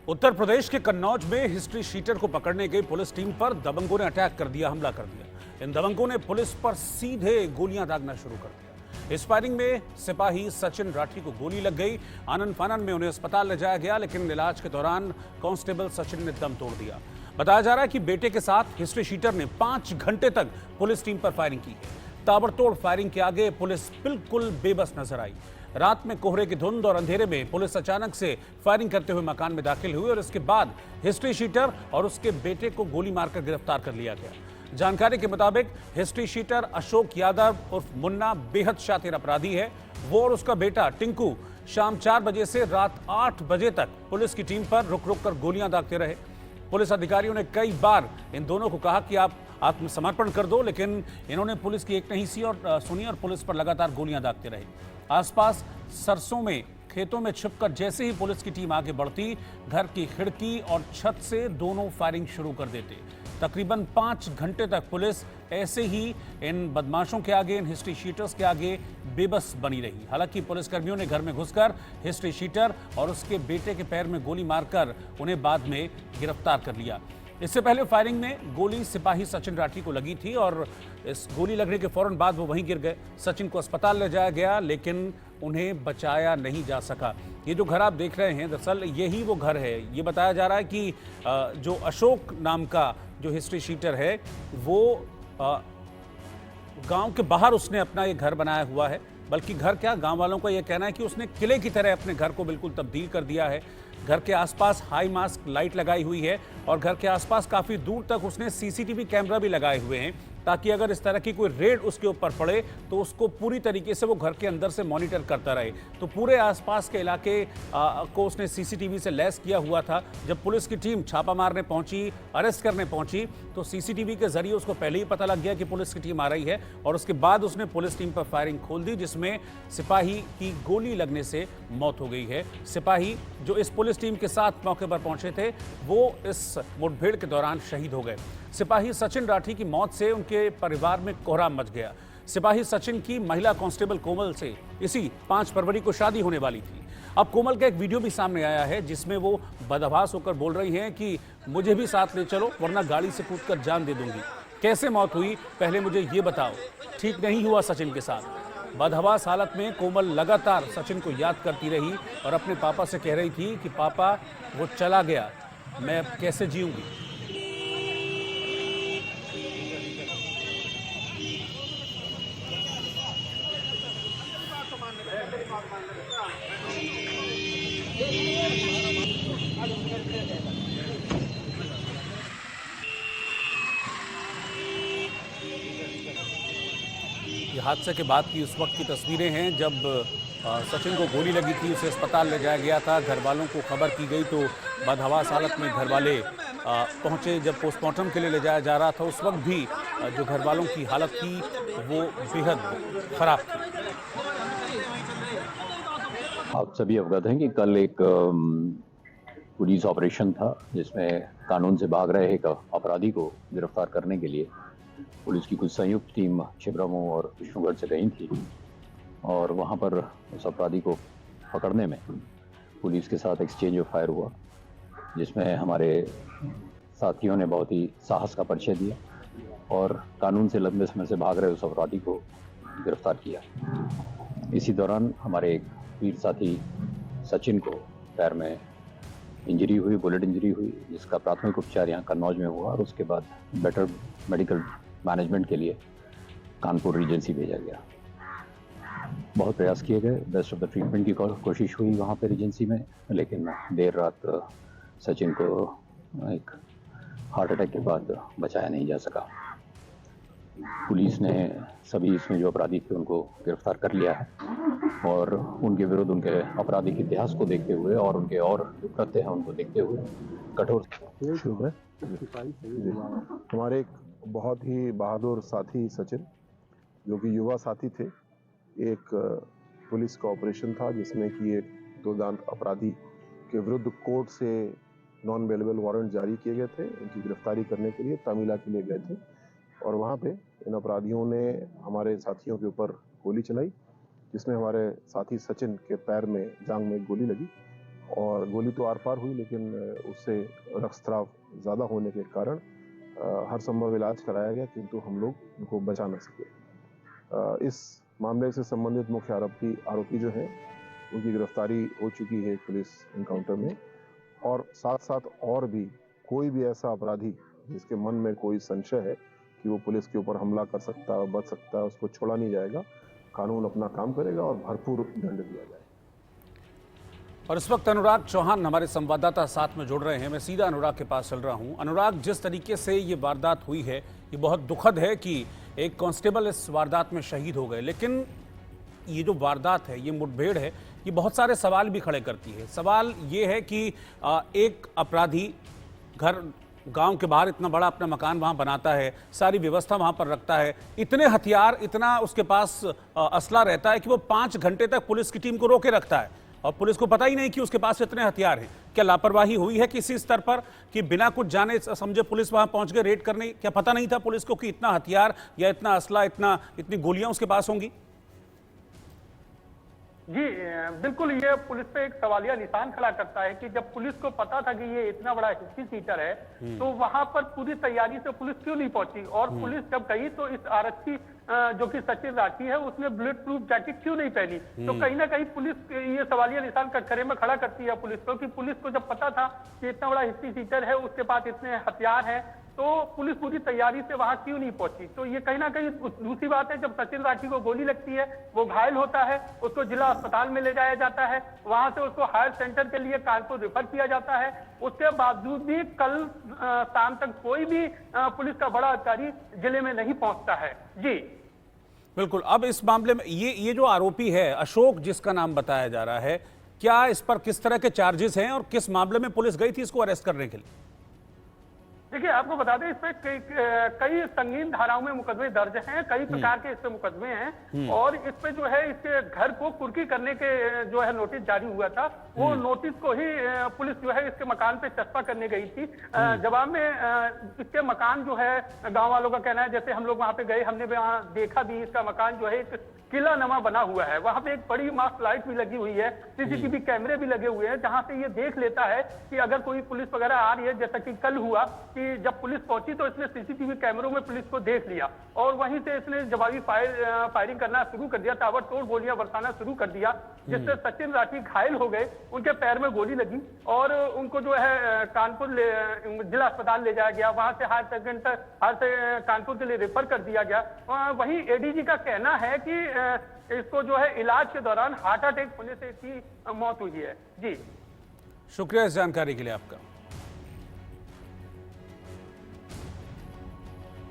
उत्तर प्रदेश के कन्नौज में history sheeter को पकड़ने गई पुलिस टीम पर दबंगों ने अटैक कर दिया, हमला कर दिया। इन दबंगों ने पुलिस पर सीधे गोलियां दागना शुरू कर दिया। इस फायरिंग में सिपाही सचिन राठी को गोली लग गई। आनंद फानन में उन्हें अस्पताल ले जाया गया, लेकिन इलाज के दौरान कांस्टेबल सचिन ने दम तोड़ दिया। बताया जा रहा है कि बेटे के साथ हिस्ट्री शीटर ने 5 घंटे तक पुलिस टीम पर फायरिंग की है। ताबड़तोड़ फायरिंग के आगे पुलिस बिल्कुल बेबस नजर आई। रात में कोहरे की धुंध और अंधेरे में पुलिस अचानक से फायरिंग करते हुए मकान में दाखिल हुई और इसके बाद हिस्ट्री शीटर और उसके बेटे को गोली मारकर गिरफ्तार कर लिया गया। जानकारी के मुताबिक हिस्ट्री शीटर अशोक यादव उर्फ मुन्ना बेहद शातिर अपराधी है। वो और उसका बेटा टिंकू शाम 4 बजे से रात 8 बजे तक पुलिस की टीम पर रुक रुक कर गोलियां दागते रहे। पुलिस अधिकारियों ने कई बार इन दोनों को कहा कि आप आत्मसमर्पण कर दो, लेकिन इन्होंने पुलिस की एक नहीं सुनी और पुलिस पर लगातार गोलियां दागते रहे। आसपास सरसों में खेतों में छिपकर जैसे ही पुलिस की टीम आगे बढ़ती, घर की खिड़की और छत से दोनों फायरिंग शुरू कर देते। तकरीबन 5 घंटे तक पुलिस ऐसे ही इन बदमाशों के आगे, इन हिस्ट्री शीटर्स के आगे बेबस बनी रही। हालांकि पुलिसकर्मियों ने घर में घुसकर हिस्ट्री शीटर और उसके बेटे के पैर में गोली मारकर उन्हें बाद में गिरफ्तार कर लिया। इससे पहले फायरिंग में गोली सिपाही सचिन राठी को लगी थी और इस गोली लगने के फौरन बाद वो वहीं गिर गए। सचिन को अस्पताल ले जाया गया, लेकिन उन्हें बचाया नहीं जा सका। ये जो घर आप देख रहे हैं, दरअसल यही वो घर है। ये बताया जा रहा है कि जो अशोक नाम का जो हिस्ट्री शीटर है, वो गांव के बाहर उसने अपना ये घर बनाया हुआ है। बल्कि घर क्या, गांव वालों का ये कहना है कि उसने किले की तरह अपने घर को बिल्कुल तब्दील कर दिया है। घर के आसपास हाई मास्क लाइट लगाई हुई है और घर के आसपास काफी दूर तक उसने सीसीटीवी कैमरा भी लगाए हुए हैं, ताकि अगर इस तरह की कोई रेड उसके ऊपर पड़े तो उसको पूरी तरीके से वो घर के अंदर से मॉनिटर करता रहे। तो पूरे आसपास के इलाके को उसने सीसीटीवी से लैस किया हुआ था। जब पुलिस की टीम छापा मारने पहुंची, अरेस्ट करने पहुंची, तो सीसीटीवी के जरिए उसको पहले ही पता लग गया कि पुलिस की टीम आ रही है और उसके बाद उसने पुलिस टीम पर फायरिंग खोल दी, जिसमें सिपाही की गोली लगने से मौत हो गई है। सिपाही जो इस पुलिस टीम के साथ मौके पर पहुंचे थे, वो इस मुठभेड़ के दौरान शहीद हो गए। सिपाही सचिन राठी की मौत से उनके परिवार में कोहराम मच गया। सिपाही सचिन की महिला कांस्टेबल कोमल से इसी 5 फरवरी को शादी होने वाली थी। अब कोमल का एक वीडियो भी सामने आया है, जिसमें वो बदहवास होकर बोल रही हैं कि मुझे भी साथ ले चलो, वरना गाड़ी से कूदकर जान दे दूंगी। कैसे मौत हुई, पहले मुझे ये बताओ। ठीक नहीं हुआ सचिन के साथ। बदहवास हालत में कोमल लगातार सचिन को याद करती रही और अपने पापा से कह रही थी कि पापा वो चला गया, मैं अब कैसे जीऊंगी। ये हादसे के बाद की उस वक्त की तस्वीरें हैं जब सचिन को गोली लगी थी, उसे अस्पताल ले जाया गया था। घर वालों को खबर की गई तो बदहवास हालत में घर वाले पहुंचे। जब पोस्टमार्टम के लिए ले जाया जा रहा था, उस वक्त भी जो घर वालों की हालत थी वो बेहद खराब थी। आप सभी अवगत हैं कि कल एक पुलिस ऑपरेशन था, जिसमें कानून से भाग रहे एक अपराधी को गिरफ्तार करने के लिए पुलिस की कुछ संयुक्त टीम छिबरामऊ और विष्णुगढ़ से गई थी और वहां पर उस अपराधी को पकड़ने में पुलिस के साथ एक्सचेंज ऑफ फायर हुआ, जिसमें हमारे साथियों ने बहुत ही साहस का परिचय दिया और कानून से लंबे समय से भाग रहे उस अपराधी को गिरफ्तार किया। इसी दौरान हमारे एक वीर साथी सचिन को पैर में इंजरी हुई, बुलेट इंजरी हुई, जिसका प्राथमिक उपचार यहाँ कन्नौज में हुआ और उसके बाद बेटर मेडिकल मैनेजमेंट के लिए कानपुर रीजेंसी भेजा गया। बहुत प्रयास किए गए, बेस्ट ऑफ द ट्रीटमेंट की कोशिश हुई वहाँ पे रीजेंसी में, लेकिन देर रात सचिन को एक हार्ट अटैक के बाद बचाया नहीं जा सका। पुलिस ने सभी इसमें जो अपराधी थे उनको गिरफ्तार कर लिया है और उनके विरुद्ध उनके आपराधिक इतिहास को देखते हुए और उनके और कृत्य हैं उनको देखते हुए कठोर हमारे एक बहुत ही बहादुर साथी सचिन, जो कि युवा साथी थे, एक पुलिस का ऑपरेशन था जिसमें कि एक 2 दांत अपराधी के विरुद्ध कोर्ट से नॉन बेलेबल वारंट जारी किए गए थे। उनकी गिरफ्तारी करने के लिए तमिला के लिए गए थे और वहाँ पे इन अपराधियों ने हमारे साथियों के ऊपर गोली चलाई, जिसमें हमारे साथी सचिन के पैर में, जांघ में गोली लगी और गोली तो आर पार हुई, लेकिन उससे रक्तस्राव ज़्यादा होने के कारण हर संभव इलाज कराया गया, किंतु हम लोग उनको बचा न सके। इस मामले से संबंधित मुख्य आरोपी जो हैं उनकी गिरफ्तारी हो चुकी है पुलिस एनकाउंटर में, और साथ साथ और भी कोई भी ऐसा अपराधी जिसके मन में कोई संशय है कि वो पुलिस के ऊपर हमला कर सकता है, बच सकता है, उसको छोड़ा नहीं जाएगा। कानून अपना काम करेगा और भरपूर दंड दिया जाएगा। और इस वक्त अनुराग चौहान हमारे संवाददाता साथ में जुड़ रहे हैं। मैं सीधा अनुराग के पास चल रहा हूं। अनुराग, जिस तरीके से ये वारदात हुई है, ये बहुत दुखद है कि एक कांस्टेबल इस वारदात में शहीद हो गए, लेकिन ये जो वारदात है, ये मुठभेड़ है, ये बहुत सारे सवाल भी खड़े करती है। सवाल ये है कि एक अपराधी गांव के बाहर इतना बड़ा अपना मकान वहां बनाता है, सारी व्यवस्था वहां पर रखता है, इतने हथियार, इतना उसके पास असला रहता है कि वो 5 घंटे तक पुलिस की टीम को रोके रखता है और पुलिस को पता ही नहीं कि उसके पास इतने हथियार हैं। क्या लापरवाही हुई है किसी स्तर पर कि बिना कुछ जाने समझे पुलिस वहां पहुंच गए रेड करने? क्या पता नहीं था पुलिस को कि इतना हथियार या इतना असला, इतनी गोलियां उसके पास होंगी? जी बिल्कुल, ये पुलिस पे एक सवालिया निशान खड़ा करता है कि जब पुलिस को पता था कि ये इतना बड़ा हिस्ट्री सीटर है, तो वहां पर पूरी तैयारी से पुलिस क्यों नहीं पहुंची? और पुलिस जब गई तो इस आरक्षी जो कि सचिन राठी है, उसने बुलेट प्रूफ जैकेट क्यों नहीं पहनी? तो कहीं ना कहीं पुलिस ये सवालिया निशान कटघरे में खड़ा करती है पुलिस को कि पुलिस को जब पता था कि इतना बड़ा हिस्ट्री सीटर है, उसके पास इतने हथियार हैं, तो पुलिस पूरी तैयारी से वहां क्यों नहीं पहुंची? तो ये कहीं ना कहीं दूसरी बात है, जब सचिन राठी को गोली लगती है, वो घायल होता है, उसको जिला अस्पताल में ले जाया जाता है, वहां से उसको हायर सेंटर के लिए कानपुर रेफर किया जाता है। उसके बावजूद भी कल शाम तक कोई भी पुलिस का बड़ा अधिकारी जिले में नहीं पहुंचता है। जी बिल्कुल। अब इस मामले में ये जो आरोपी है अशोक, जिसका नाम बताया जा रहा है, क्या इस पर किस तरह के चार्जेस हैं और किस मामले में पुलिस गई थी इसको अरेस्ट करने के लिए? देखिए, आपको बता दें, इस पे कई संगीन धाराओं में मुकदमे दर्ज हैं, कई प्रकार के इस पे मुकदमे हैं, और इस पे जो है इसके घर को कुर्की करने के जो है नोटिस जारी हुआ था। वो नोटिस को ही पुलिस जो है इसके मकान पे चस्पा करने गई थी। जवाब में इसके मकान जो है, गांव वालों का कहना है, जैसे हम लोग वहां पे गए, हमने वहां देखा भी, इसका मकान जो है एक किला नमा बना हुआ है। वहां पे एक बड़ी मास्ट लाइट भी लगी हुई है, सीसीटीवी कैमरे भी लगे हुए हैं, जहां से ये देख लेता है कि अगर कोई पुलिस वगैरह आ रही है। जैसा कि कल हुआ कि जब पुलिस पहुंची तो इसने सीसीटीवी कैमरों में पुलिस को देख लिया और वहीं से इसने जवाबी फायरिंग करना शुरू कर दिया, ताबड़तोड़ गोलियां बरसाना शुरू कर दिया, जिससे सचिन राठी घायल हो गए। उनके पैर में गोली लगी और उनको जो है कानपुर जिला अस्पताल ले जाया गया, वहां से कानपुर के लिए रेफर कर दिया गया। वहीं एडीजी का कहना है कि इसको जो है इलाज के दौरान हार्ट अटैक होने से इसकी मौत हुई है। जी शुक्रिया इस जानकारी के लिए आपका।